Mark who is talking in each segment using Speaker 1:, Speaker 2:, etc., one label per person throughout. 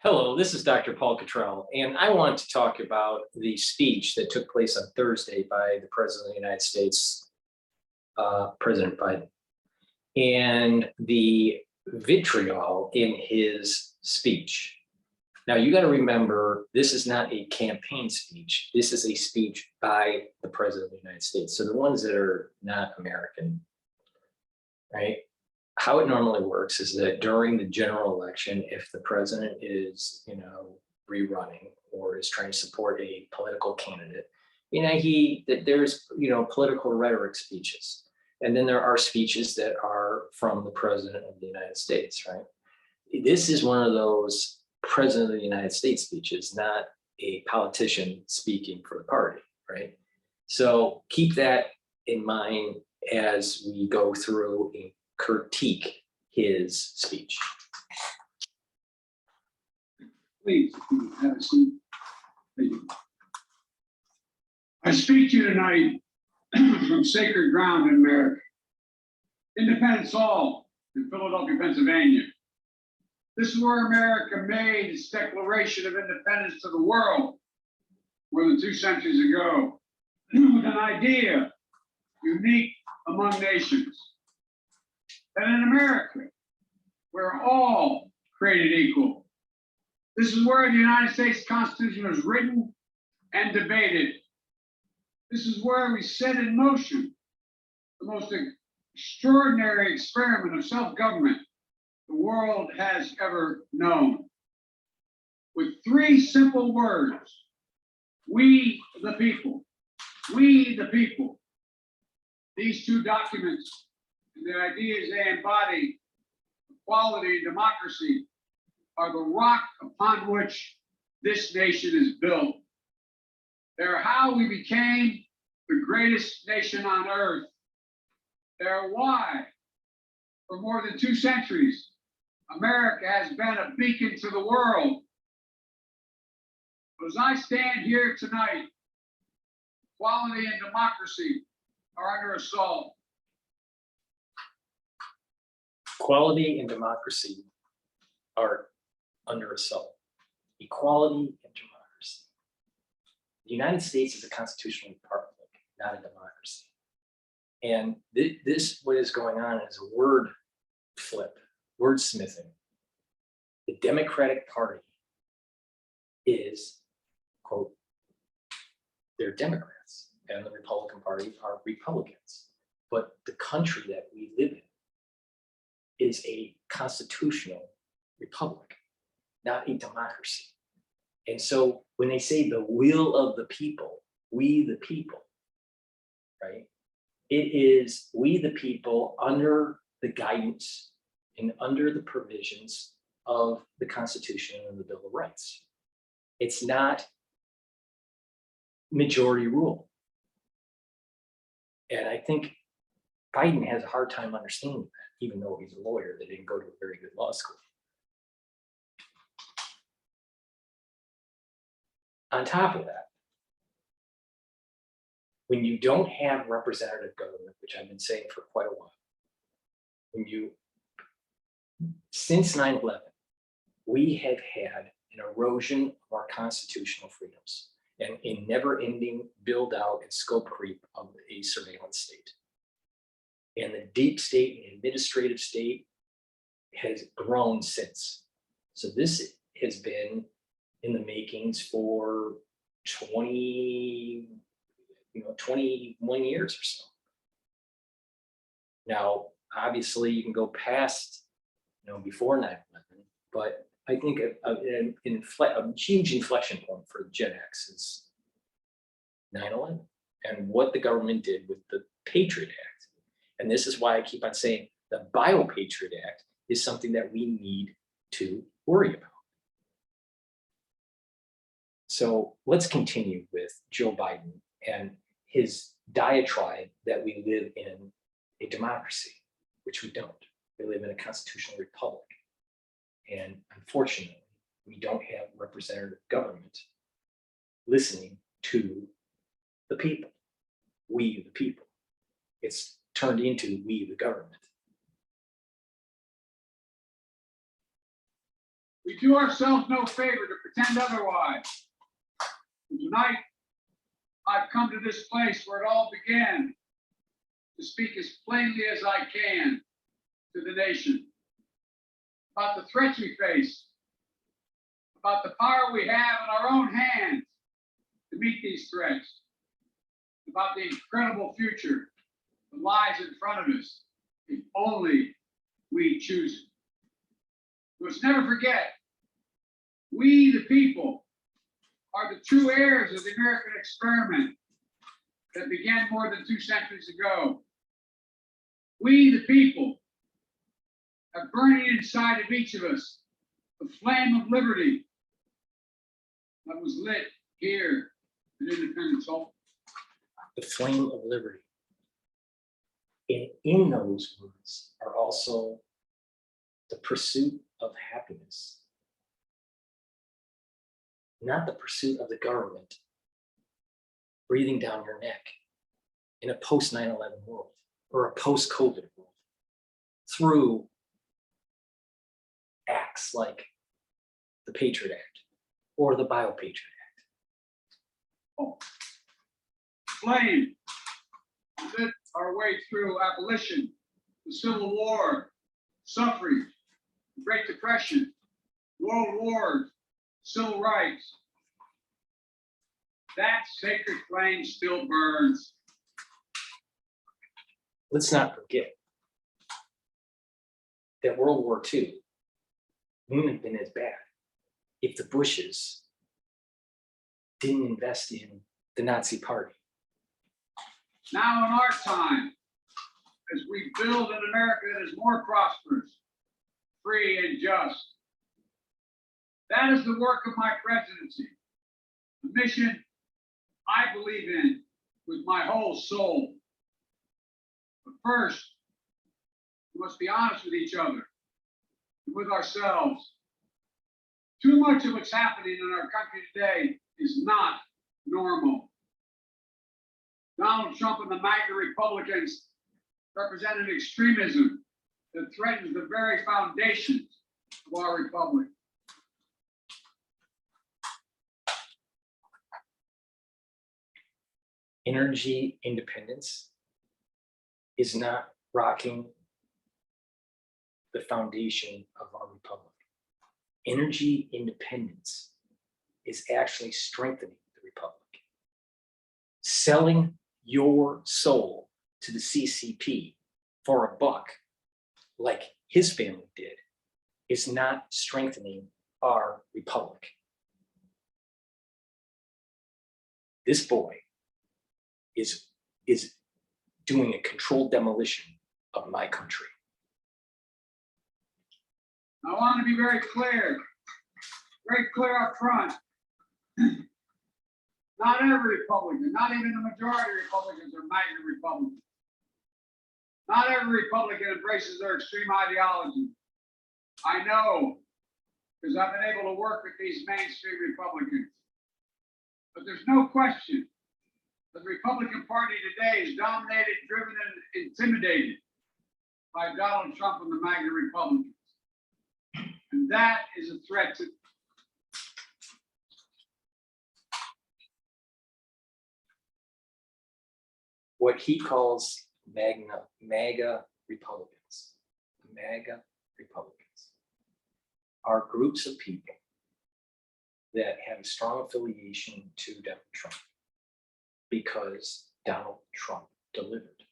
Speaker 1: Hello, this is Dr. Paul Cottrell, and I want to talk about the speech that took place on Thursday by the President of the United States, President Biden, and the vitriol in his speech. Now, you got to remember, this is not a campaign speech. This is a speech by the President of the United States. So the ones that are not American, right? How it normally works is that during the general election, if the president is, rerunning or is trying to support a political candidate, there's, political rhetoric speeches. And then there are speeches that are from the President of the United States, right? This is one of those President of the United States speeches, not a politician speaking for the party, right? So keep that in mind as we go through and critique his speech.
Speaker 2: Please, have a seat. Thank you. I speak to you tonight from sacred ground in America, Independence Hall in Philadelphia, Pennsylvania. This is where America made its Declaration of Independence to the world more than 2 centuries ago, with an idea unique among nations. That in America, we're all created equal. This is where the United States Constitution was written and debated. This is where we set in motion the most extraordinary experiment of self-government the world has ever known. With 3 simple words: we the people, we the people. These 2 documents and the ideas they embody, equality and democracy, are the rock upon which this nation is built. They're how we became the greatest nation on earth. They're why, for more than 2 centuries, America has been a beacon to the world. But as I stand here tonight, equality and democracy are under assault.
Speaker 1: Equality and democracy are under assault. Equality and democracy. The United States is a constitutional republic, not a democracy. And what is going on is a word flip, wordsmithing. The Democratic Party is, quote, they're Democrats, and the Republican Party are Republicans. But the country that we live in is a constitutional republic, not a democracy. And so when they say the will of the people, we the people, right? It is we the people under the guidance and under the provisions of the Constitution and the Bill of Rights. It's not majority rule. And I think Biden has a hard time understanding that, even though he's a lawyer that didn't go to a very good law school. On top of that, when you don't have representative government, which I've been saying for quite a while, since 9/11, we have had an erosion of our constitutional freedoms and a never-ending build-out and scope creep of a surveillance state. And the deep state and administrative state has grown since. So this has been in the makings for 21 years or so. Now, obviously, you can go past, before 9/11, but I think a huge inflection point for Gen X is 9/11 and what the government did with the Patriot Act. And this is why I keep on saying the Bio-Patriot Act is something that we need to worry about. So let's continue with Joe Biden and his diatribe that we live in a democracy, which we don't. We live in a constitutional republic. And unfortunately, we don't have representative government listening to the people, we the people. It's turned into we the government.
Speaker 2: We do ourselves no favor to pretend otherwise. And tonight, I've come to this place where it all began to speak as plainly as I can to the nation about the threats we face, about the power we have in our own hands to meet these threats, about the incredible future that lies in front of us if only we choose it. Let's never forget, we the people are the true heirs of the American experiment that began more than 2 centuries ago. We the people have burning inside of each of us the flame of liberty that was lit here at Independence Hall.
Speaker 1: The flame of liberty. And in those words are also the pursuit of happiness, not the pursuit of the government breathing down your neck in a post 9/11 world or a post COVID world through acts like the Patriot Act or the Bio-Patriot Act.
Speaker 2: Oh. Flame lit our way through abolition, the Civil War, suffrage, the Great Depression, World Wars, civil rights. That sacred flame still burns.
Speaker 1: Let's not forget that World War II wouldn't have been as bad if the Bushes didn't invest in the Nazi Party.
Speaker 2: Now in our time, as we build an America that is more prosperous, free and just, that is the work of my presidency, the mission I believe in with my whole soul. But first, we must be honest with each other and with ourselves. Too much of what's happening in our country today is not normal. Donald Trump and the MAGA Republicans represent an extremism that threatens the very foundations of our republic.
Speaker 1: Energy independence is not rocking the foundation of our republic. Energy independence is actually strengthening the republic. Selling your soul to the CCP for a buck, like his family did, is not strengthening our republic. This boy is doing a controlled demolition of my country.
Speaker 2: I want to be very clear up front. Not every Republican, not even the majority of Republicans are MAGA Republicans. Not every Republican embraces their extreme ideology. I know, because I've been able to work with these mainstream Republicans. But there's no question that the Republican Party today is dominated, driven, and intimidated by Donald Trump and the MAGA Republicans. And that is a threat to
Speaker 1: what he calls MAGA Republicans. MAGA Republicans are groups of people that have a strong affiliation to Donald Trump because Donald Trump delivered.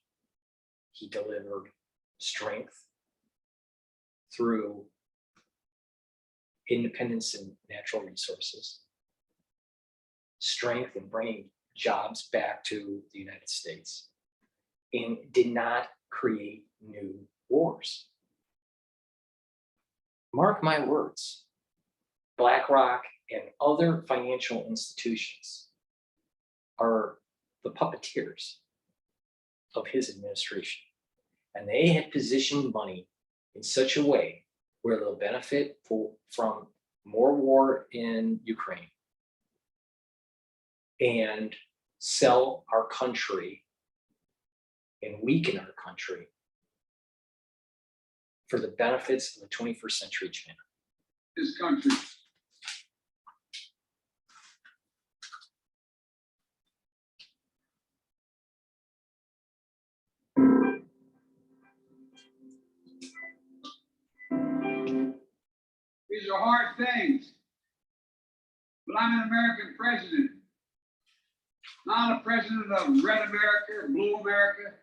Speaker 1: He delivered strength through independence in natural resources, strength in bringing jobs back to the United States, and did not create new wars. Mark my words, BlackRock and other financial institutions are the puppeteers of his administration. And they had positioned money in such a way where they'll benefit from more war in Ukraine and sell our country and weaken our country for the benefits of the 21st century China.
Speaker 2: this country. These are hard things, but I'm an American president, not a president of red America or blue America,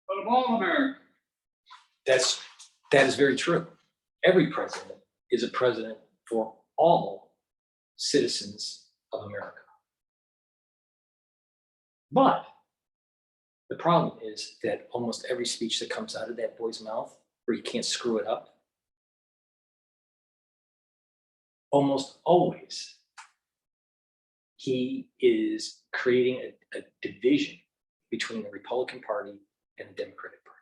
Speaker 2: but of all America.
Speaker 1: That is very true. Every president is a president for all citizens of America. But the problem is that almost every speech that comes out of that boy's mouth, where you can't screw it up, almost always he is creating a division between the Republican Party and the Democratic Party.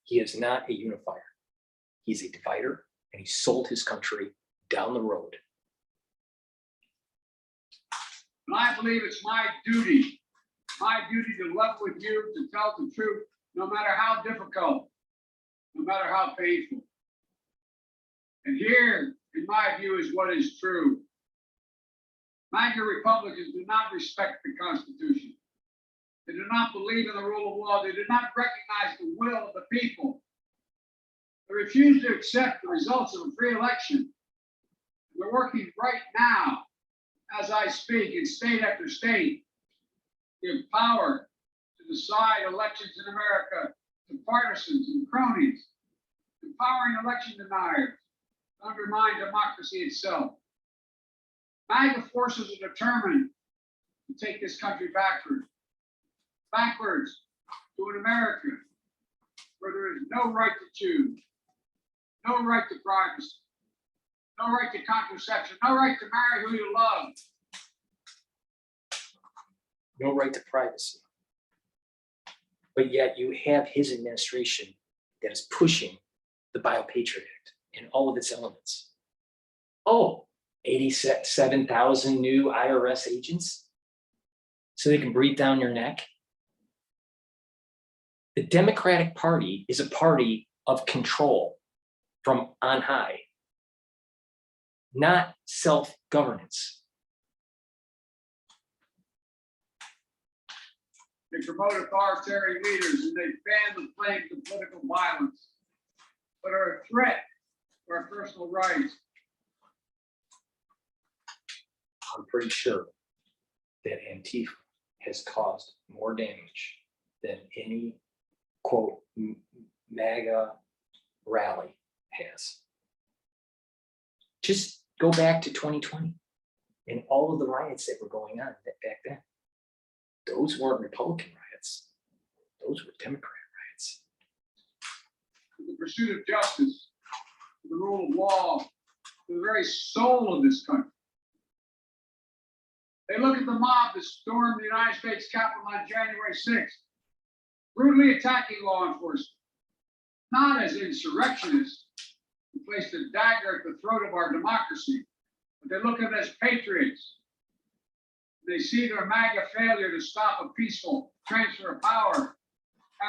Speaker 1: He is not a unifier. He's a divider, and he sold his country down the road.
Speaker 2: And I believe it's my duty to level with you, to tell the truth, no matter how difficult, no matter how painful. And here, in my view, is what is true. MAGA Republicans do not respect the Constitution. They do not believe in the rule of law. They do not recognize the will of the people. They refuse to accept the results of a free election. They're working right now, as I speak, in state after state, to give power to decide elections in America to partisans and cronies, empowering election deniers to undermine democracy itself. MAGA forces are determined to take this country backwards to an America where there is no right to choose, no right to privacy, no right to contraception, no right to marry who you love.
Speaker 1: No right to privacy. But yet you have his administration that is pushing the BioPatriot Act and all of its elements. Oh, 87,000 new IRS agents so they can breathe down your neck. The Democratic Party is a party of control from on high, not self-governance.
Speaker 2: They promote authoritarian leaders and they fan the flames of political violence, but are a threat to our personal rights.
Speaker 1: I'm pretty sure that Antifa has caused more damage than any, quote, MAGA rally has. Just go back to 2020 and all of the riots that were going on back then. Those weren't Republican riots. Those were Democrat riots.
Speaker 2: The pursuit of justice, the rule of law, the very soul of this country. They look at the mob that stormed the United States Capitol on January 6th, brutally attacking law enforcement, not as insurrectionists who placed a dagger at the throat of our democracy, but they look at them as patriots. They see their MAGA failure to stop a peaceful transfer of power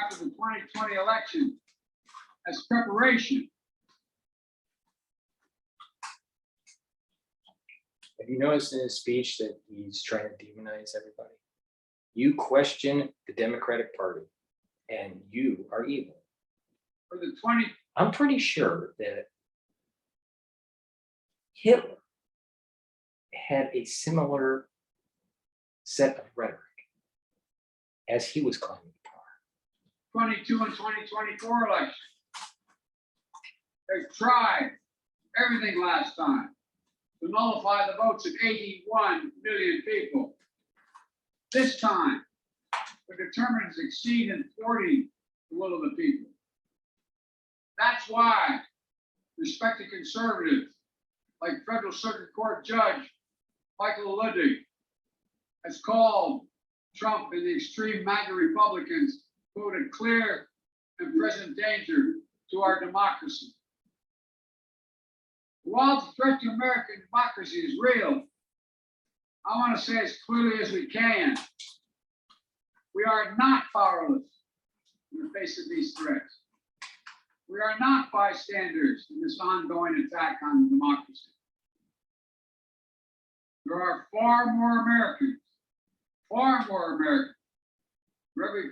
Speaker 2: after the 2020 election as preparation.
Speaker 1: Have you noticed in his speech that he's trying to demonize everybody? You question the Democratic Party and you are evil.
Speaker 2: For the
Speaker 1: I'm pretty sure that Hitler had a similar set of rhetoric as he was climbing power.
Speaker 2: 22 and 2024 elections. They've tried everything last time to nullify the votes of 81 million people. This time, they're determined to succeed in thwarting the will of the people. That's why respected conservatives like Federal Circuit Court Judge Michael Ludwig has called Trump and the extreme MAGA Republicans, quote, a clear and present danger to our democracy. While the threat to American democracy is real, I want to say as clearly as we can, we are not powerless in the face of these threats. We are not bystanders in this ongoing attack on democracy. There are far more Americans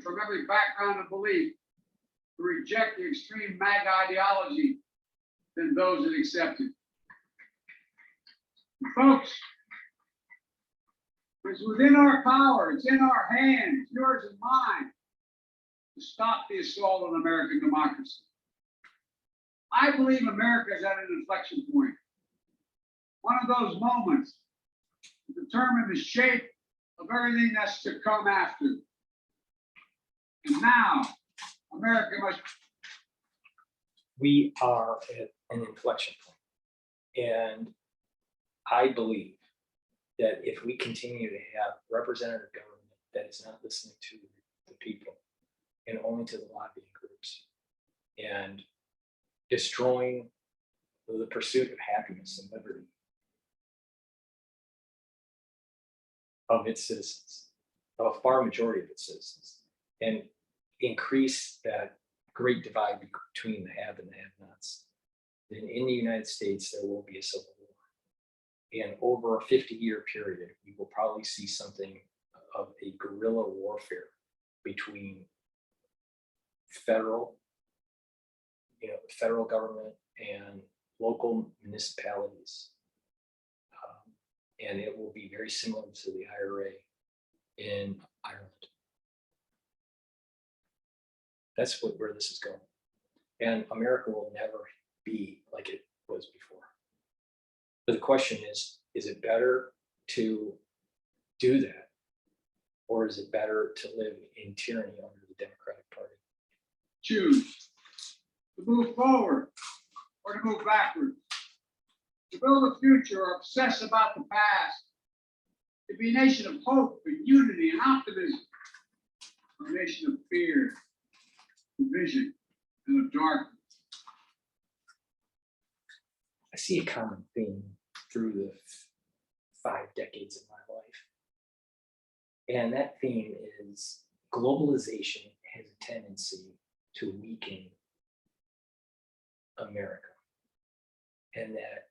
Speaker 2: from every background and belief who reject the extreme MAGA ideology than those that accept it. And folks, it's within our power, it's in our hands, yours and mine, to stop the assault on American democracy. I believe America is at an inflection point. One of those moments to determine the shape of everything that's to come after. And now, America must.
Speaker 1: We are at an inflection point. And I believe that if we continue to have representative government that is not listening to the people and only to the lobbying groups and destroying the pursuit of happiness and liberty of its citizens, of a far majority of its citizens, and increase that great divide between the have and the have-nots, then in the United States, there will be a civil war. And over a 50-year period, we will probably see something of a guerrilla warfare between federal government and local municipalities. And it will be very similar to the IRA in Ireland. That's where this is going. And America will never be like it was before. But the question is it better to do that? Or is it better to live in tyranny under the Democratic Party?
Speaker 2: Choose to move forward or to move backwards, to build a future or obsess about the past, to be a nation of hope and unity and optimism, or a nation of fear, division, and of darkness.
Speaker 1: I see a common theme through the 5 decades of my life. And that theme is globalization has a tendency to weaken America. And that,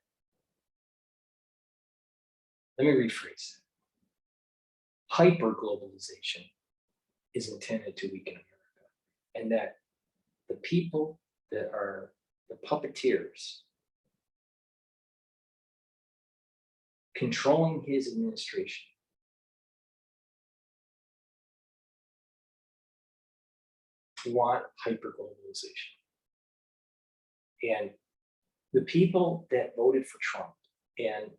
Speaker 1: let me rephrase that. Hyper-globalization is intended to weaken America. And that the people that are the puppeteers controlling his administration want hyper-globalization. And the people that voted for Trump and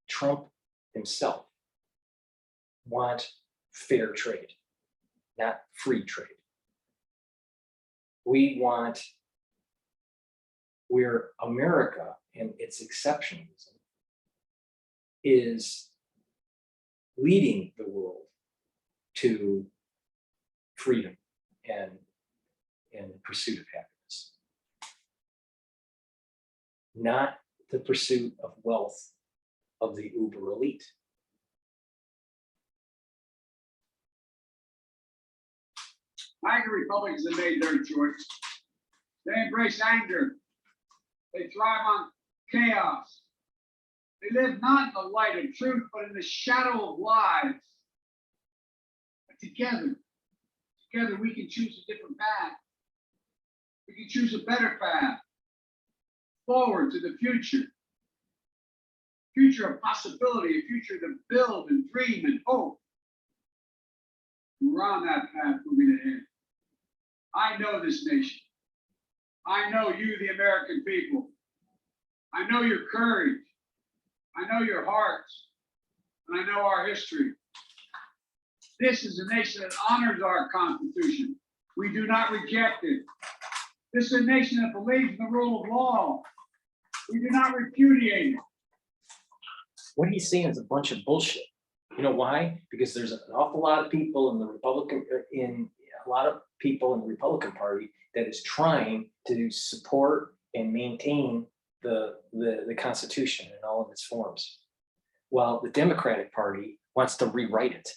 Speaker 1: Trump himself want fair trade, not free trade. Where America and its exceptionalism is leading the world to freedom and pursuit of happiness, not the pursuit of wealth of the uber elite.
Speaker 2: MAGA Republicans have made their choice. They embrace anger. They thrive on chaos. They live not in the light of truth, but in the shadow of lies. But together we can choose a different path. We can choose a better path forward to the future. Future of possibility, a future to build and dream and hope. We're on that path moving ahead. I know this nation. I know you, the American people. I know your courage. I know your hearts. And I know our history. This is a nation that honors our Constitution. We do not reject it. This is a nation that believes in the rule of law. We do not repudiate it.
Speaker 1: What he's saying is a bunch of bullshit. You know why? Because there's an awful lot of people in the Republican Party that is trying to support and maintain the Constitution in all of its forms, while the Democratic Party wants to rewrite it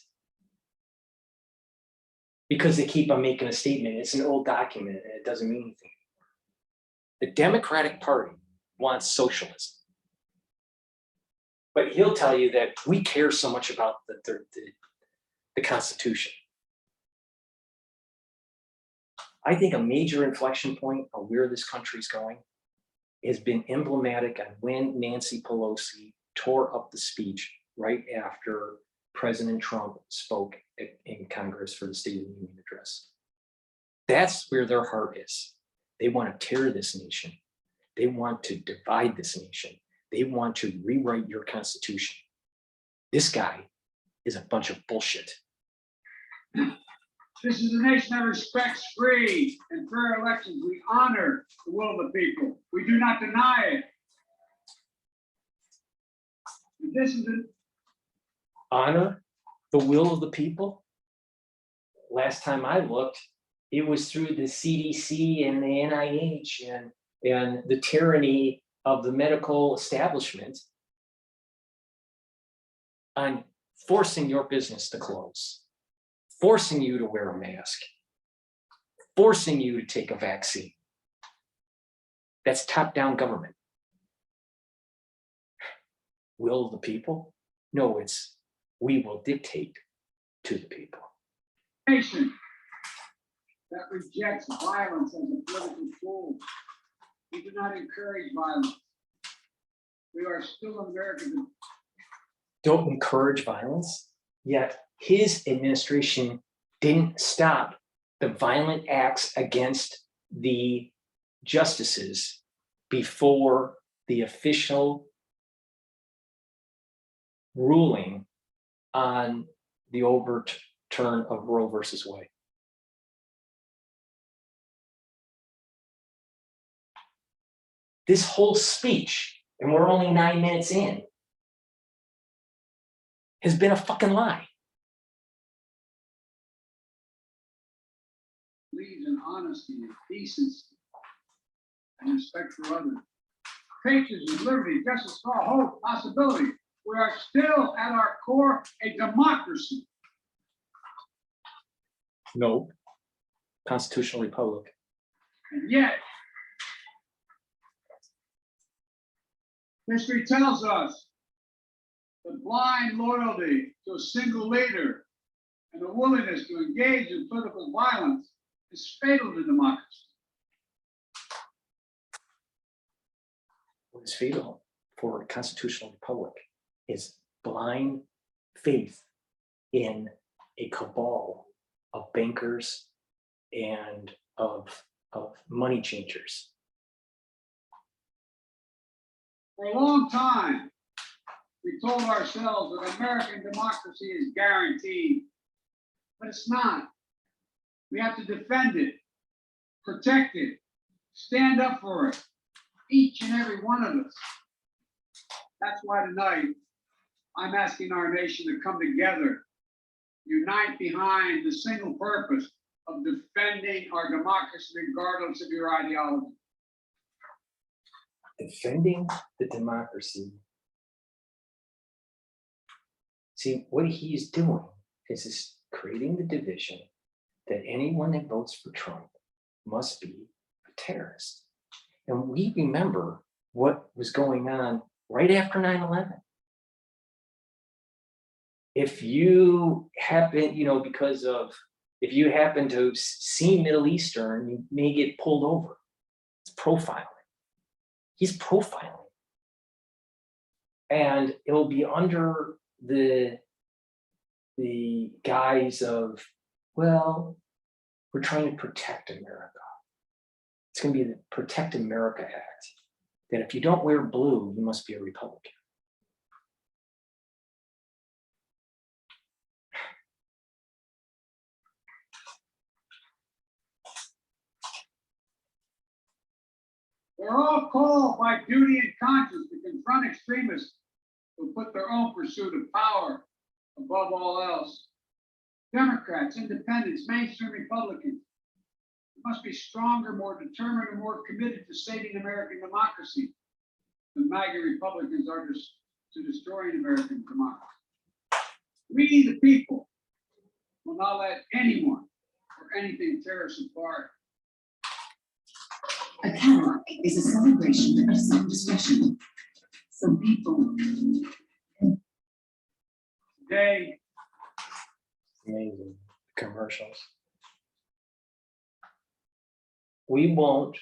Speaker 1: because they keep on making a statement. It's an old document and it doesn't mean anything. The Democratic Party wants socialism. But he'll tell you that we care so much about the Constitution. I think a major inflection point of where this country's going has been emblematic on when Nancy Pelosi tore up the speech right after President Trump spoke in Congress for the State of the Union address. That's where their heart is. They want to tear this nation. They want to divide this nation. They want to rewrite your Constitution. This guy is a bunch of bullshit.
Speaker 2: This is a nation that respects free and fair elections. We honor the will of the people. We do not deny it. And this is an
Speaker 1: Honor the will of the people. Last time I looked, it was through the CDC and the NIH and the tyranny of the medical establishment on forcing your business to close, forcing you to wear a mask, forcing you to take a vaccine. That's top-down government. Will of the people? No, it's we will dictate to the people.
Speaker 2: nation that rejects violence as a political tool. We do not encourage violence. We are still Americans.
Speaker 1: Don't encourage violence, yet his administration didn't stop the violent acts against the justices before the official ruling on the overturn of Roe versus Wade. This whole speech, and we're only 9 minutes in, has been a fucking lie.
Speaker 2: Believes in honesty and decency and respect for others. Patriotism, liberty, justice for all, hope, possibility. We are still at our core a democracy.
Speaker 1: No. Constitutional republic.
Speaker 2: And yet, history tells us that blind loyalty to a single leader and a willingness to engage in political violence is fatal to democracy.
Speaker 1: What is fatal for a constitutional republic is blind faith in a cabal of bankers and of money changers.
Speaker 2: For a long time, we told ourselves that American democracy is guaranteed, but it's not. We have to defend it, protect it, stand up for it, each and every one of us. That's why tonight, I'm asking our nation to come together, unite behind the single purpose of defending our democracy regardless of your ideology.
Speaker 1: Defending the democracy. See, what he's doing is creating the division that anyone that votes for Trump must be a terrorist. And we remember what was going on right after 9/11. If you happen, if you happen to see Middle Eastern, you may get pulled over. It's profiling. He's profiling. And it'll be under the guise of, well, we're trying to protect America. It's going to be the Protect America Act, that if you don't wear blue, you must be a Republican.
Speaker 2: We're all called by duty and conscience to confront extremists who put their own pursuit of power above all else. Democrats, independents, mainstream Republicans must be stronger, more determined, and more committed to saving American democracy than MAGA Republicans are to destroying American democracy. We, the people, will not let anyone or anything tear us apart.
Speaker 3: A Cadillac is a celebration of self-expression. Some people.
Speaker 2: Today,
Speaker 1: Amazing commercials. We won't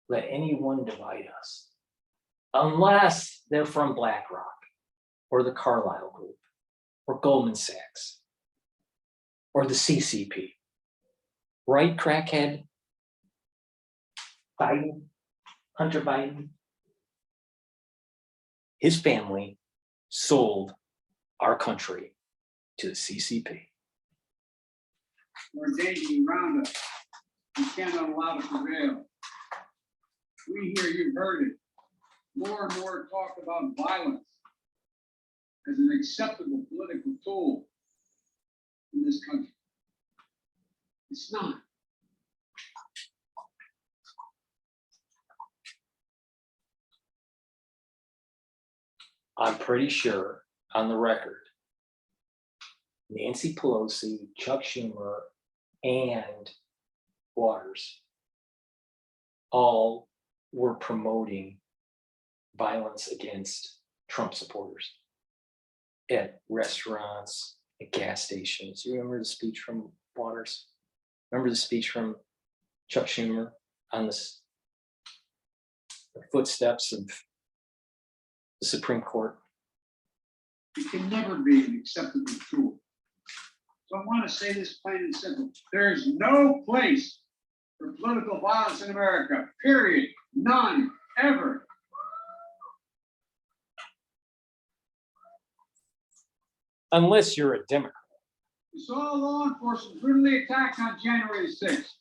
Speaker 1: let anyone divide us unless they're from BlackRock or the Carlyle Group or Goldman Sachs or the CCP. Right, crackhead? Biden, Hunter Biden. His family sold our country to the CCP.
Speaker 2: we're danger around us. We cannot allow it to prevail. We hear, you've heard it, more and more talk about violence as an acceptable political tool in this country. It's not.
Speaker 1: I'm pretty sure on the record, Nancy Pelosi, Chuck Schumer, and Waters all were promoting violence against Trump supporters at restaurants, at gas stations. You remember the speech from Waters? Remember the speech from Chuck Schumer on the footsteps of the Supreme Court?
Speaker 2: It can never be an acceptable tool. So I want to say this plain and simple. There is no place for political violence in America, period. None, ever.
Speaker 1: Unless you're a Democrat.
Speaker 2: We saw law enforcement brutally attacked on January 6th.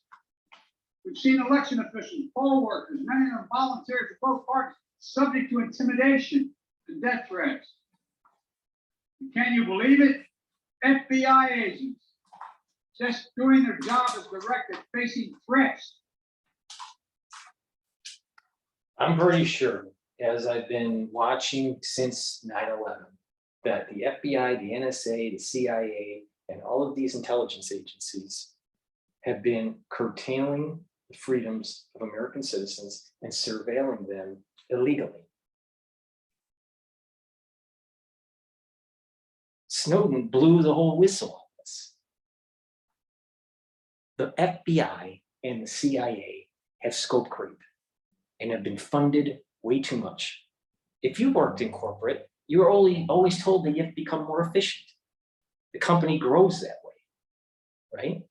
Speaker 2: We've seen election officials, poll workers, many of them volunteers for both parties, subject to intimidation and death threats. And can you believe it? FBI agents just doing their job as directed, facing threats.
Speaker 1: I'm pretty sure, as I've been watching since 9/11, that the FBI, the NSA, the CIA, and all of these intelligence agencies have been curtailing the freedoms of American citizens and surveilling them illegally. Snowden blew the whole whistle on this. The FBI and the CIA have scope creep and have been funded way too much. If you worked in corporate, you were always told that you have to become more efficient. The company grows that way, right?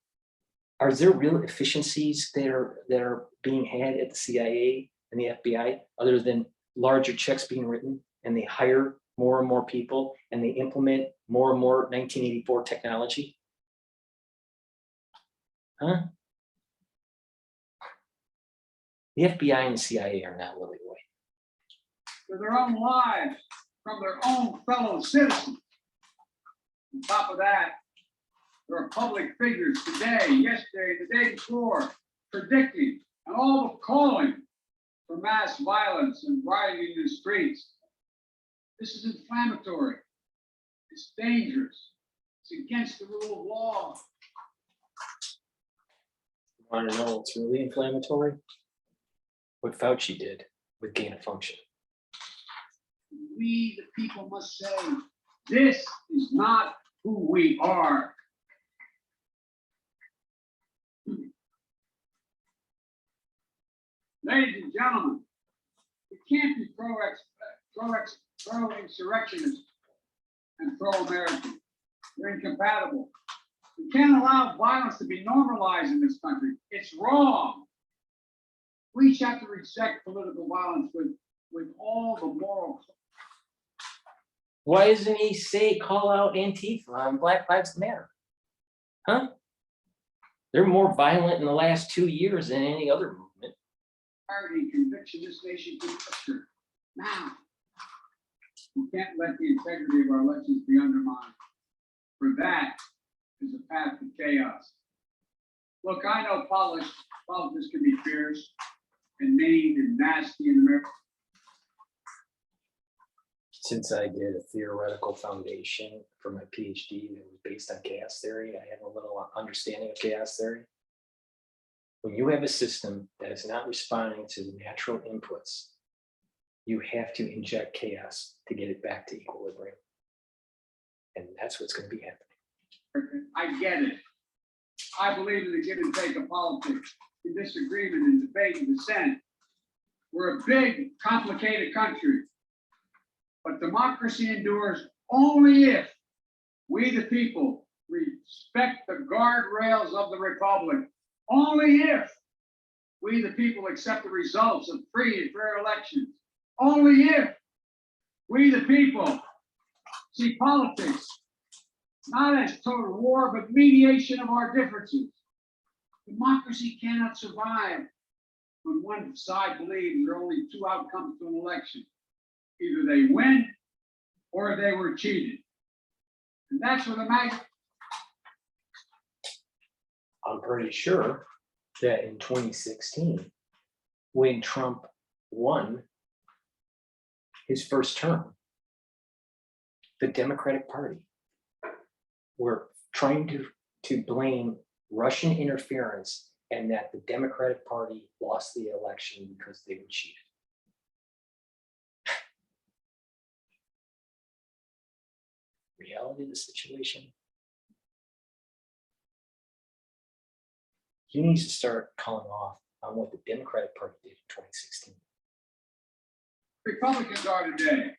Speaker 1: Are there real efficiencies that are being had at the CIA and the FBI other than larger checks being written and they hire more and more people and they implement more and more 1984 technology? Huh? The FBI and the CIA are not Lily White.
Speaker 2: For their own lives, from their own fellow citizens. On top of that, there are public figures today, yesterday, the day before, predicting and all but calling for mass violence and rioting in the streets. This is inflammatory. It's dangerous. It's against the rule of law.
Speaker 1: You want to know what's really inflammatory? What Fauci did with gain of function.
Speaker 2: We, the people, must say, this is not who we are. Ladies and gentlemen, we can't be pro-insurrectionist and pro-American. They're incompatible. We can't allow violence to be normalized in this country. It's wrong. We each have to reject political violence with all the moral.
Speaker 1: Why doesn't he say call out Antifa on Black Lives Matter? Huh? They're more violent in the last 2 years than any other movement.
Speaker 2: Clarity and conviction this nation can muster now. We can't let the integrity of our elections be undermined. For that is a path to chaos. Look, I know politics can be fierce and mean and nasty in America.
Speaker 1: Since I did a theoretical foundation for my PhD that was based on chaos theory, I have a little understanding of chaos theory. when you have a system that is not responding to the natural inputs, you have to inject chaos to get it back to equilibrium. And that's what's going to be happening.
Speaker 2: I get it. I believe in the give and take of politics, in disagreement and debate and dissent. We're a big, complicated country, but democracy endures only if we, the people, respect the guardrails of the republic. Only if we, the people, accept the results of free and fair elections. Only if we, the people, see politics not as total war, but mediation of our differences. Democracy cannot survive when one side believes there are only two outcomes to an election. Either they win or they were cheated. And that's what
Speaker 1: I'm pretty sure that in 2016, when Trump won his first term, the Democratic Party were trying to blame Russian interference and that the Democratic Party lost the election because they were cheated. Reality of the situation. He needs to start calling off on what the Democratic Party did in 2016.
Speaker 2: Republicans are today.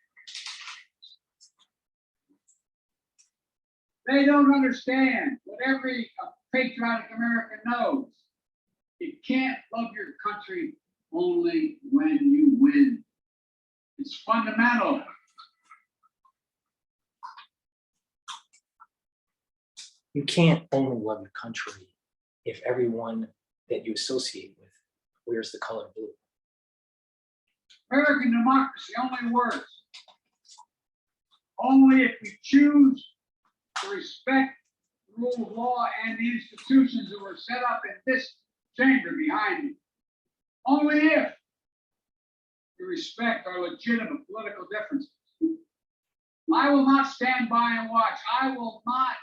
Speaker 2: They don't understand what every patriotic American knows. You can't love your country only when you win. It's fundamental.
Speaker 1: You can't only love your country if everyone that you associate with wears the color blue.
Speaker 2: American democracy only works only if we choose to respect the rule of law and the institutions that were set up in this chamber behind me. Only if we respect our legitimate political differences. I will not stand by and watch. I will not,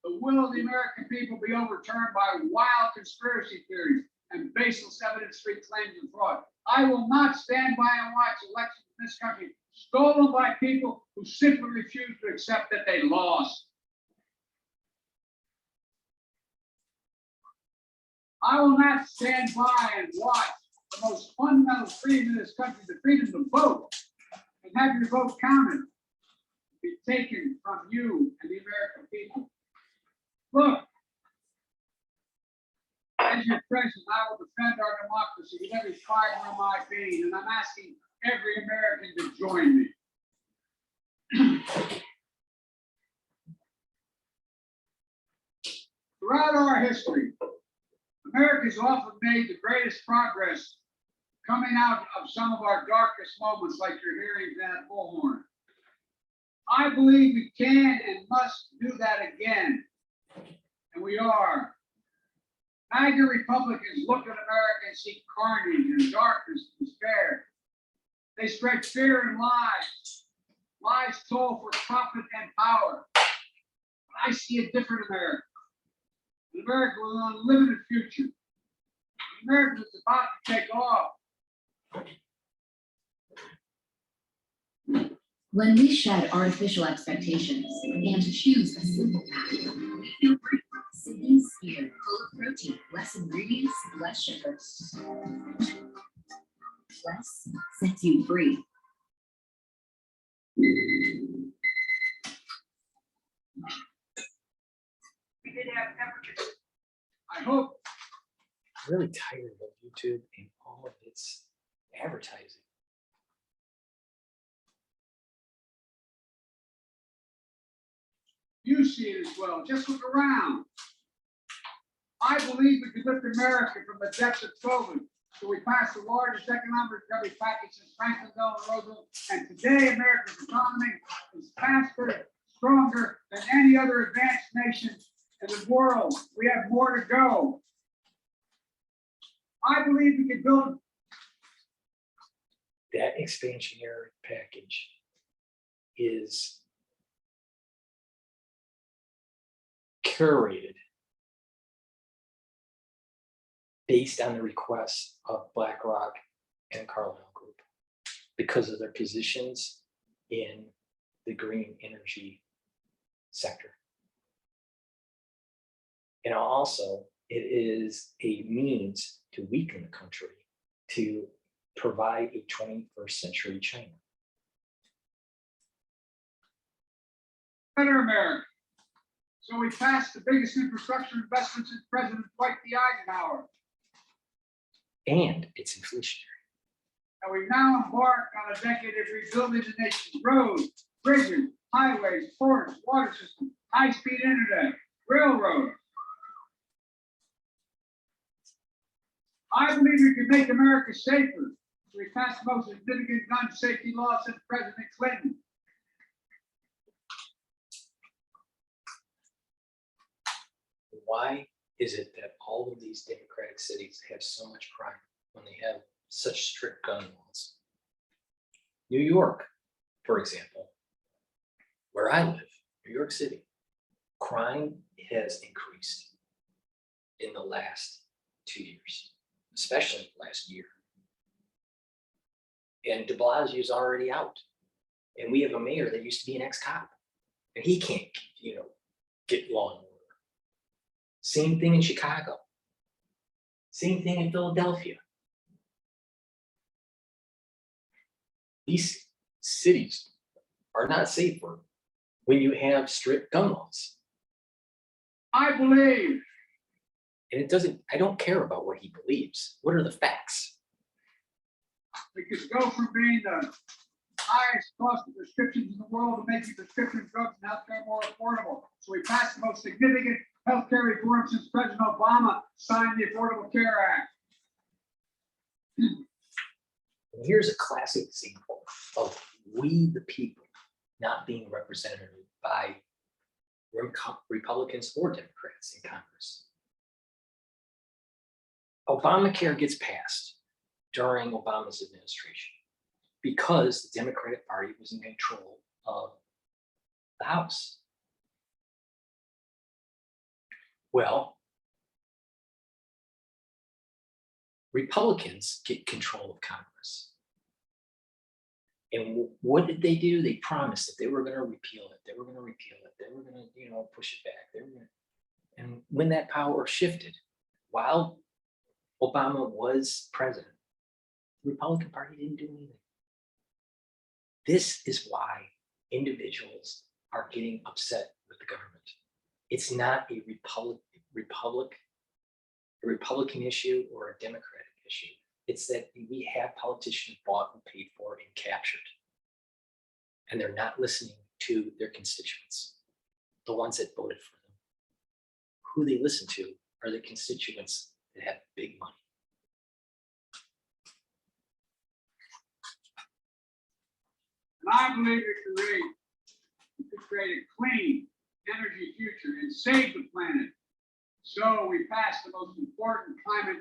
Speaker 2: the will of the American people, be overturned by wild conspiracy theories and baseless evidence-free claims and fraud. I will not stand by and watch elections in this country stolen by people who simply refuse to accept that they lost. I will not stand by and watch the most fundamental freedom in this country, the freedom to vote, and have your vote counted, be taken from you and the American people. Look, as your president, I will defend our democracy with every fiber of my being, and I'm asking every American to join me. Throughout our history, America's often made the greatest progress coming out of some of our darkest moments, like you're hearing that bullhorn. I believe we can and must do that again, and we are. MAGA Republicans look at America and see carnage and darkness and despair. They spread fear and lies. Lies told for profit and power. But I see a different America. An America with an unlimited future. An America that's about to take off.
Speaker 3: When we shed artificial expectations and choose a simple path, we feel free. Sydney's Spear, full of protein, less ingredients, less sugar. Less sets you free.
Speaker 2: I hope.
Speaker 1: I'm really tired of YouTube and all of its advertising.
Speaker 2: You see it as well. Just look around. I believe we could lift America from the depths of COVID. So we passed the largest economic recovery package since Franklin Delano Roosevelt. And today, America's economy is faster, stronger than any other advanced nation in the world. We have more to go. I believe we can build.
Speaker 1: That expansionary package is curated based on the requests of BlackRock and Carlyle Group because of their positions in the green energy sector. And also, it is a means to weaken the country to provide a 21st century China.
Speaker 2: Better America. So we passed the biggest infrastructure investment since President Dwight D. Eisenhower.
Speaker 1: And it's inflationary.
Speaker 2: And we've now embarked on a decade of rebuilding the nation's roads, bridges, highways, ports, water systems, high-speed internet, railroads. I believe we can make America safer. We passed the most significant gun safety law since President Clinton.
Speaker 1: Why is it that all of these democratic cities have so much crime when they have such strict gun laws? New York, for example, where I live, New York City, crime has increased in the last 2 years, especially last year. And de Blasio is already out. And we have a mayor that used to be an ex-cop. And he can't, get law and order. Same thing in Chicago. Same thing in Philadelphia. These cities are not safer when you have strict gun laws.
Speaker 2: I believe
Speaker 1: And it doesn't, I don't care about what he believes. What are the facts?
Speaker 2: we could go from being the highest cost of prescriptions in the world to making prescription drugs and healthcare more affordable. So we passed the most significant healthcare reform since President Obama signed the Affordable Care Act.
Speaker 1: And here's a classic example of we the people not being represented by Republicans or Democrats in Congress. Obamacare gets passed during Obama's administration because the Democratic Party was in control of the House. Well, Republicans get control of Congress. And what did they do? They promised that they were going to repeal it. They were going to repeal it. They were going to, push it back. They were going to, and when that power shifted, while Obama was president, the Republican Party didn't do anything. This is why individuals are getting upset with the government. It's not a Republican issue or a Democratic issue. It's that we have politicians bought and paid for and captured. And they're not listening to their constituents, the ones that voted for them. Who they listen to are the constituents that have big money.
Speaker 2: And I believe we could create a clean energy future and save the planet. So we passed the most important climate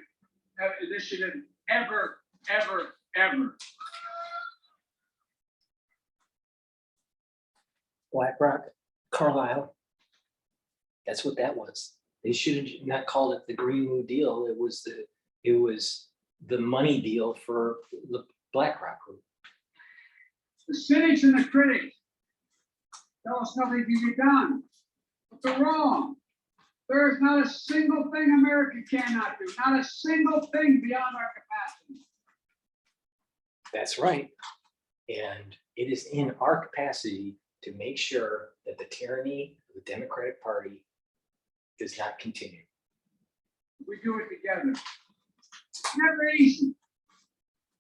Speaker 2: initiative ever.
Speaker 1: BlackRock, Carlyle, that's what that was. They should have not called it the Green New Deal. It was the money deal for the BlackRock group.
Speaker 2: The cynics and the critics tell us nothing can be done, but they're wrong. There is not a single thing America cannot do, not a single thing beyond our capacity.
Speaker 1: That's right. And it is in our capacity to make sure that the tyranny of the Democratic Party does not continue.
Speaker 2: We do it together. It's never easy.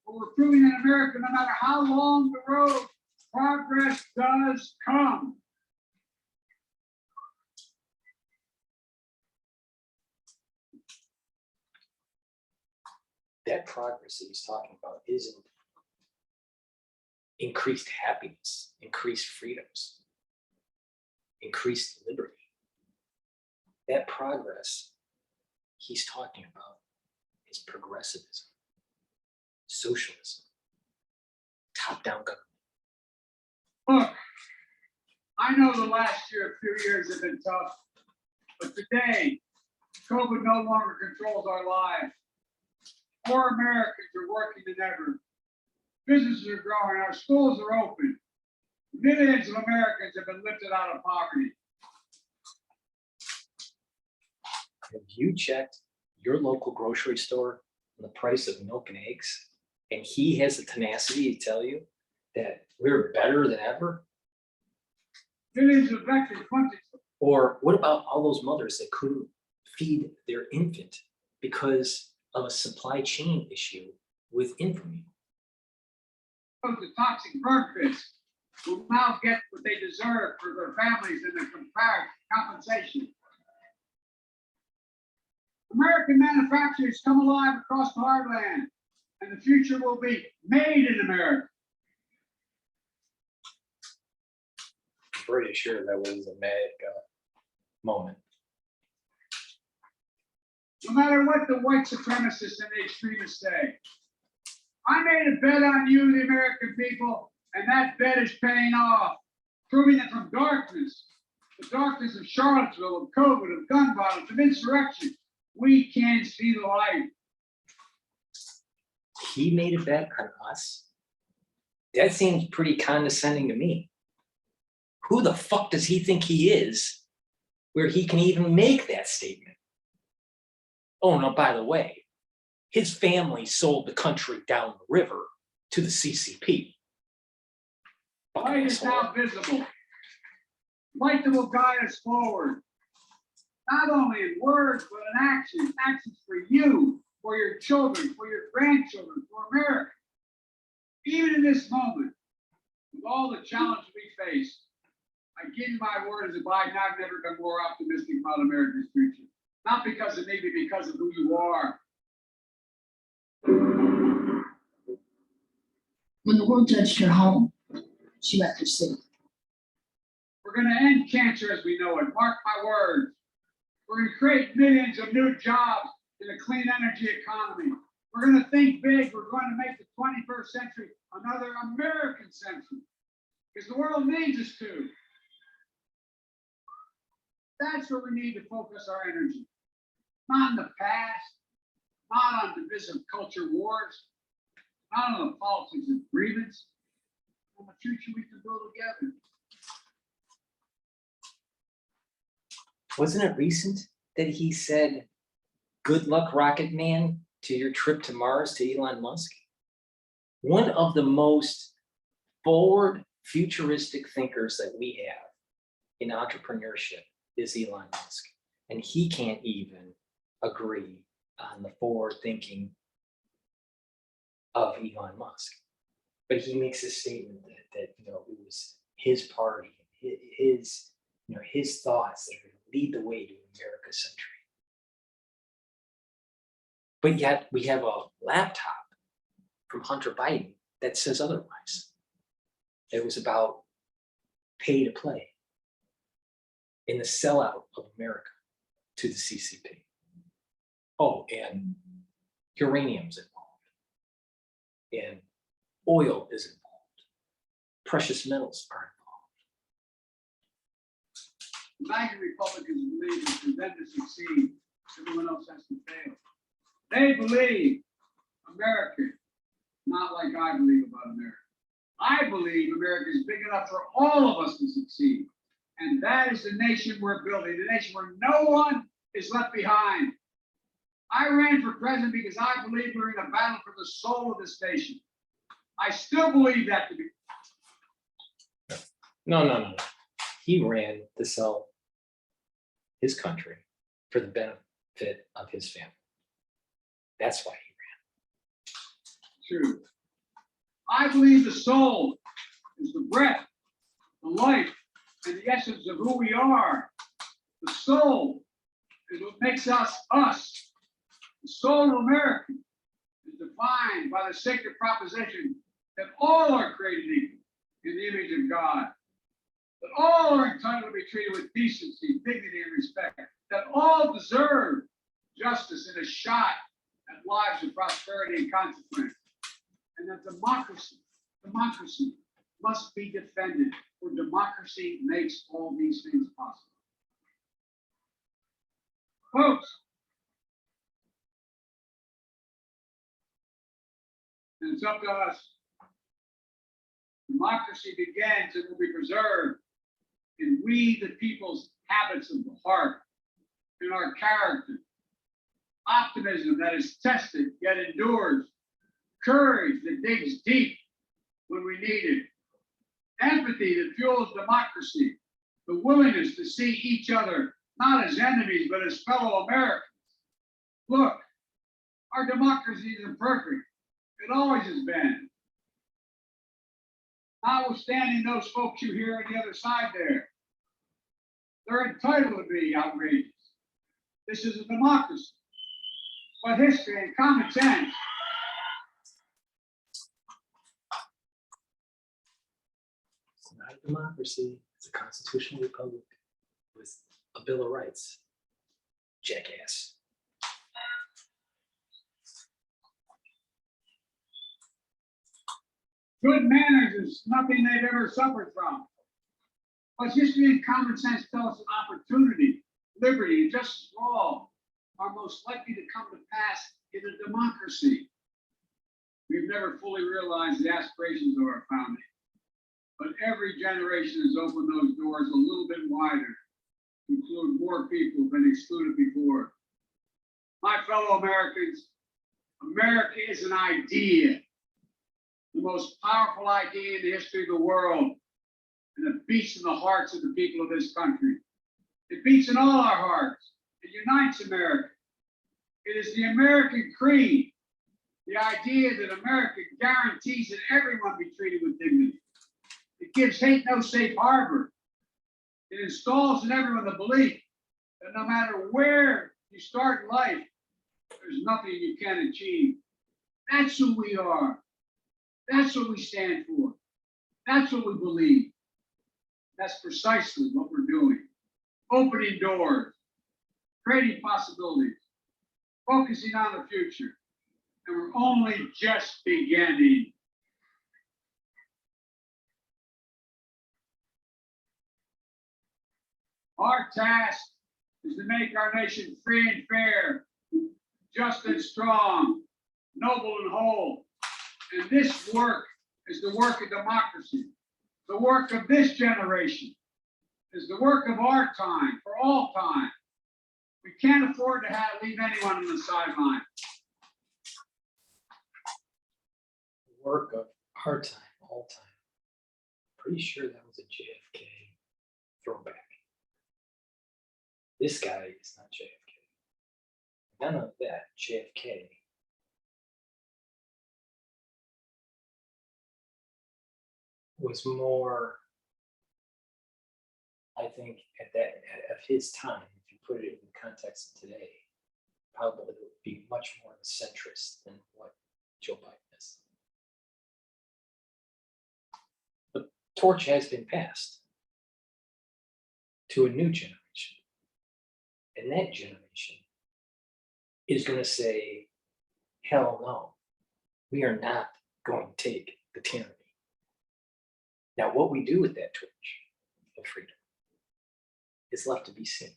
Speaker 2: But we're proving that America, no matter how long the road, progress does come.
Speaker 1: That progress that he's talking about isn't increased happiness, increased freedoms, increased liberty. That progress he's talking about is progressivism, socialism, top-down government.
Speaker 2: Look, I know the last few years have been tough, but today, COVID no longer controls our lives. More Americans are working than ever. Businesses are growing. Our schools are open. Millions of Americans have been lifted out of poverty.
Speaker 1: Have you checked your local grocery store on the price of milk and eggs? And he has the tenacity to tell you that we're better than ever?
Speaker 2: Millions of veterans.
Speaker 1: Or what about all those mothers that couldn't feed their infant because of a supply chain issue with infant?
Speaker 2: The toxic bird fish will now get what they deserve for their families and their compensation. American manufacturers come alive across the heartland, and the future will be made in America.
Speaker 1: I'm pretty sure that was a magic moment.
Speaker 2: No matter what the white supremacists and the extremists say, I made a bet on you, the American people, and that bet is paying off, proving that from darkness, the darkness of Charlottesville, of COVID, of gun violence, of insurrection, we can see the light.
Speaker 1: He made a bet on us? That seems pretty condescending to me. Who the fuck does he think he is where he can even make that statement? Oh, no, by the way, his family sold the country down the river to the CCP.
Speaker 2: Light is now visible. Light that will guide us forward. Not only in words, but in action. Actions for you, for your children, for your grandchildren, for America. Even in this moment, with all the challenges we face, I give you my word as a Biden, I've never been more optimistic about America's future. Not because of me, but because of who you are.
Speaker 3: When the world judged her home, she left her city.
Speaker 2: We're going to end cancer as we know it. Mark my words. We're going to create millions of new jobs in a clean energy economy. We're going to think big. We're going to make the 21st century another American century because the world needs us to. That's where we need to focus our energy. Not in the past, not on divisive culture wars, not on the politics of grievance, on the future we can build together.
Speaker 1: Wasn't it recent that he said, "Good luck, Rocket Man, to your trip to Mars," to Elon Musk? One of the most forward, futuristic thinkers that we have in entrepreneurship is Elon Musk. And he can't even agree on the forward thinking of Elon Musk. But he makes a statement that it was his party, his thoughts that are going to lead the way to America's century. But yet we have a laptop from Hunter Biden that says otherwise. It was about pay to play in the sellout of America to the CCP. Oh, and uranium's involved, and oil is involved. Precious metals are involved.
Speaker 2: The MAGA Republicans believe that for them to succeed, everyone else has to fail. They believe America, not like I believe about America. I believe America is big enough for all of us to succeed. And that is the nation we're building, the nation where no one is left behind. I ran for president because I believe we're in a battle for the soul of this nation. I still believe that to be.
Speaker 1: No. He ran to sell his country for the benefit of his family. That's why he
Speaker 2: True. I believe the soul is the breath, the life, and the essence of who we are. The soul is what makes us us. The soul of America is defined by the sacred proposition that all are created equal in the image of God. That all are entitled to be treated with decency, dignity, and respect. That all deserve justice and a shot at lives of prosperity and consequence. And that democracy must be defended, for democracy makes all these things possible. Folks, And it's up to us. Democracy begins and will be preserved in we, the people's habits of the heart, in our character, optimism that is tested yet endures, courage that digs deep when we need it, empathy that fuels democracy, the willingness to see each other not as enemies but as fellow Americans. Look, our democracy isn't perfect. It always has been. Notwithstanding those folks you hear on the other side there, they're entitled to be outrageous. This is a democracy. But history and common sense.
Speaker 1: It's not a democracy. It's a constitutional republic with a Bill of Rights. Jackass.
Speaker 2: Good manners is nothing they've ever suffered from. But history and common sense tell us an opportunity, liberty, and justice for all are most likely to come to pass in a democracy. We've never fully realized the aspirations of our founding, but every generation has opened those doors a little bit wider to include more people than excluded before. My fellow Americans, America is an idea, the most powerful idea in the history of the world, and it beats in the hearts of the people of this country. It beats in all our hearts. It unites America. It is the American creed, the idea that America guarantees that everyone be treated with dignity. It gives hate no safe harbor. It installs in everyone the belief that no matter where you start in life, there's nothing you can't achieve. That's who we are. That's what we stand for. That's what we believe. That's precisely what we're doing. Opening doors, creating possibilities, focusing on the future. And we're only just beginning. Our task is to make our nation free and fair, just and strong, noble and whole. And this work is the work of democracy. The work of this generation is the work of our time, for all time. We can't afford to leave anyone on the sideline.
Speaker 1: Work of our time, all time. Pretty sure that was a JFK throwback. This guy is not JFK. None of that JFK. Was more, I think, of his time, if you put it in the context of today, probably would be much more of a centrist than what Joe Biden is. The torch has been passed to a new generation. And that generation is going to say, hell no, we are not going to take the tyranny. Now, what we do with that torch of freedom is left to be seen.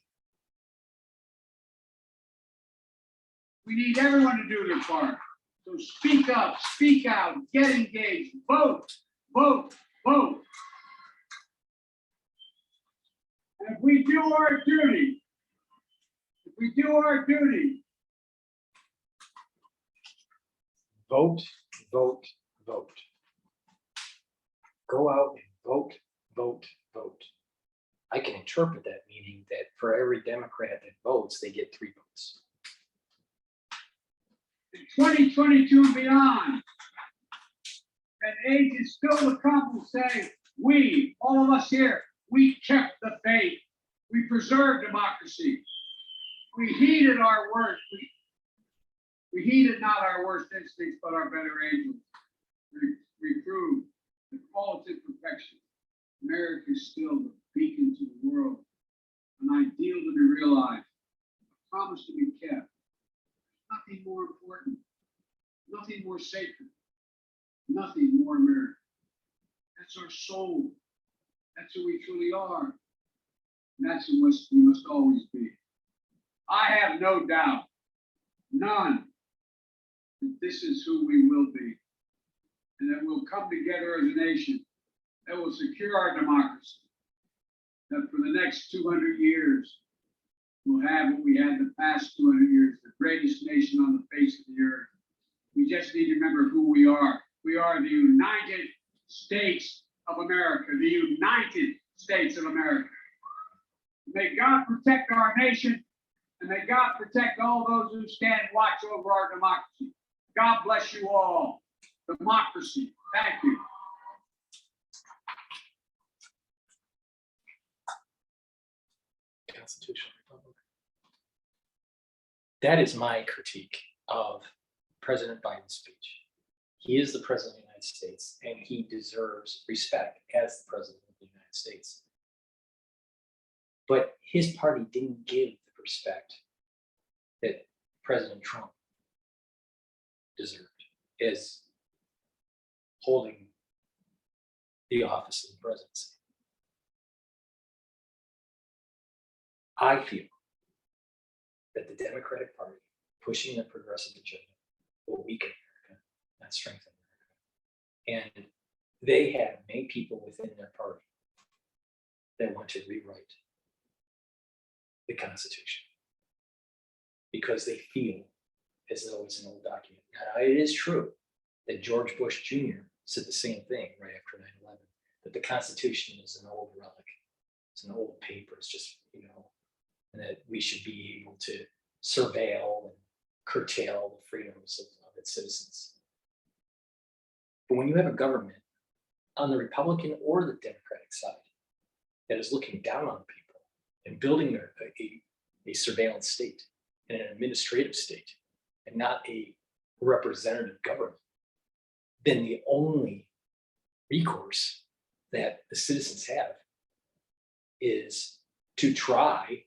Speaker 2: We need everyone to do their part. So speak up, speak out, get engaged, vote, vote, vote. And if we do our duty,
Speaker 1: Vote, vote, vote. Go out and vote, vote, vote. I can interpret that meaning that for every Democrat that votes, they get 3 votes.
Speaker 2: in 2022 and beyond, and age is still to come will say, we, all of us here, we kept the faith. We preserved democracy. We heeded our worst. We heeded not our worst instincts, but our better angels. We proved that all its imperfection, America is still the beacon to the world, an ideal to be realized, a promise to be kept. Nothing more important, nothing more sacred, nothing more American. That's our soul. That's who we truly are. And that's who we must always be. I have no doubt, none, that this is who we will be. and that we'll come together as a nation that will secure our democracy. That for the next 200 years, we'll have what we had the past 200 years, the greatest nation on the face of the earth. We just need to remember who we are. We are the United States of America, the United States of America. May God protect our nation, and may God protect all those who stand watch over our democracy. God bless you all. Democracy. Thank you.
Speaker 1: Constitutional Republic. That is my critique of President Biden's speech. He is the president of the United States, and he deserves respect as the president of the United States. But his party didn't give the respect that President Trump deserved as holding the office of the presidency. I feel that the Democratic Party pushing the progressive agenda will weaken America, not strengthen America. And they have many people within their party that want to rewrite the Constitution because they feel as though it's an old document. Now, it is true that George Bush Jr. said the same thing right after 9/11, that the Constitution is an old relic. It's an old paper. It's just, and that we should be able to surveil and curtail the freedoms of its citizens. But when you have a government on the Republican or the Democratic side that is looking down on people and building a surveillance state and an administrative state and not a representative government, then the only recourse that the citizens have is to try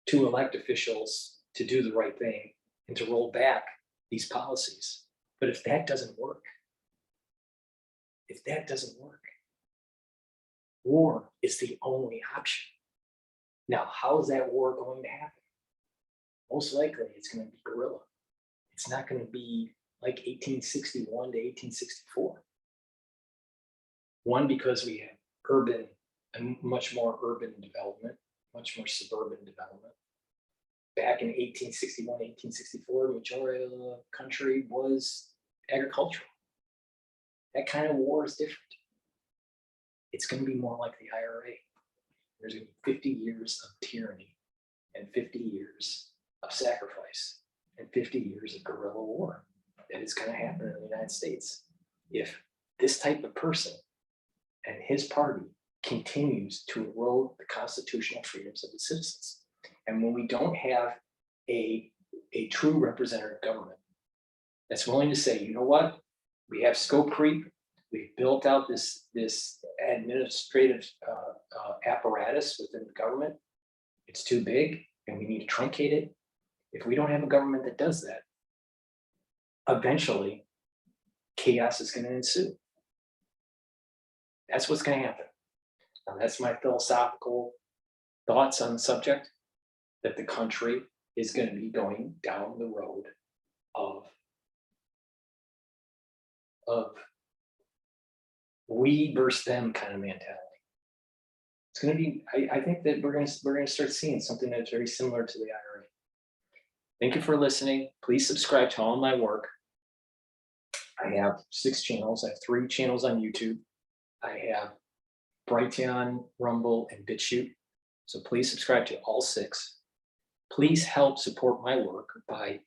Speaker 1: to elect officials to do the right thing and to roll back these policies. But if that doesn't work, war is the only option. Now, how is that war going to happen? Most likely it's going to be guerrilla. It's not going to be like 1861 to 1864. One, because we have urban and much more urban development, much more suburban development. Back in 1861, 1864, the majority of the country was agricultural. That kind of war is different. It's going to be more like the IRA. There's going to be 50 years of tyranny and 50 years of sacrifice and 50 years of guerrilla war. That is going to happen in the United States if this type of person and his party continues to erode the constitutional freedoms of the citizens. And when we don't have a true representative government that's willing to say, you know what, we have scope creep, we've built out this administrative apparatus within the government, it's too big and we need to truncate it. If we don't have a government that does that, eventually chaos is going to ensue. That's what's going to happen. Now, that's my philosophical thoughts on the subject, that the country is going to be going down the road of we versus them kind of mentality. It's going to be, I think that we're going to start seeing something that's very similar to the IRA. Thank you for listening. Please subscribe to all my work. I have 6 channels. I have 3 channels on YouTube. I have Brighteon, Rumble, and Bitchute. So please subscribe to all 6. Please help support my work by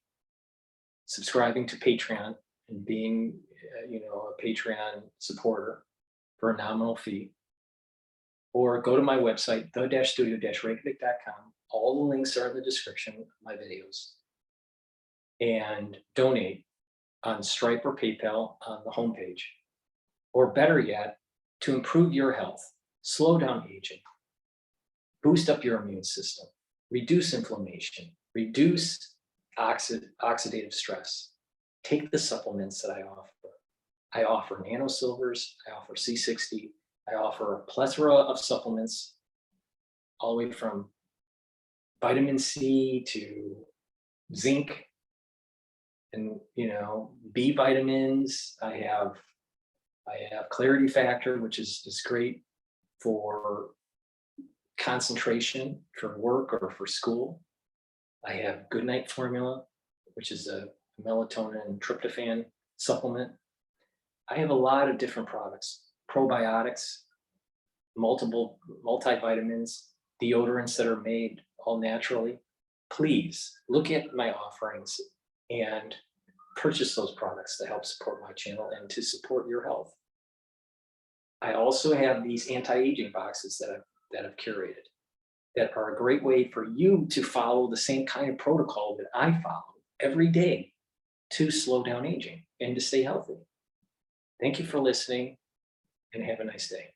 Speaker 1: subscribing to Patreon and being, a Patreon supporter for a nominal fee. Or go to my website, the-studio-reykjavik.com. All the links are in the description of my videos. And donate on Stripe or PayPal on the homepage. Or better yet, to improve your health, slow down aging, boost up your immune system, reduce inflammation, reduce oxidative stress. Take the supplements that I offer. I offer nano silvers, I offer C60, I offer a plethora of supplements, all the way from vitamin C to zinc and, B vitamins. I have Clarity Factor, which is great for concentration for work or for school. I have Good Night Formula, which is a melatonin and tryptophan supplement. I have a lot of different products, probiotics, multiple multivitamins, deodorants that are made all naturally. Please look at my offerings and purchase those products to help support my channel and to support your health. I also have these anti-aging boxes that I've curated that are a great way for you to follow the same kind of protocol that I follow every day to slow down aging and to stay healthy. Thank you for listening and have a nice day.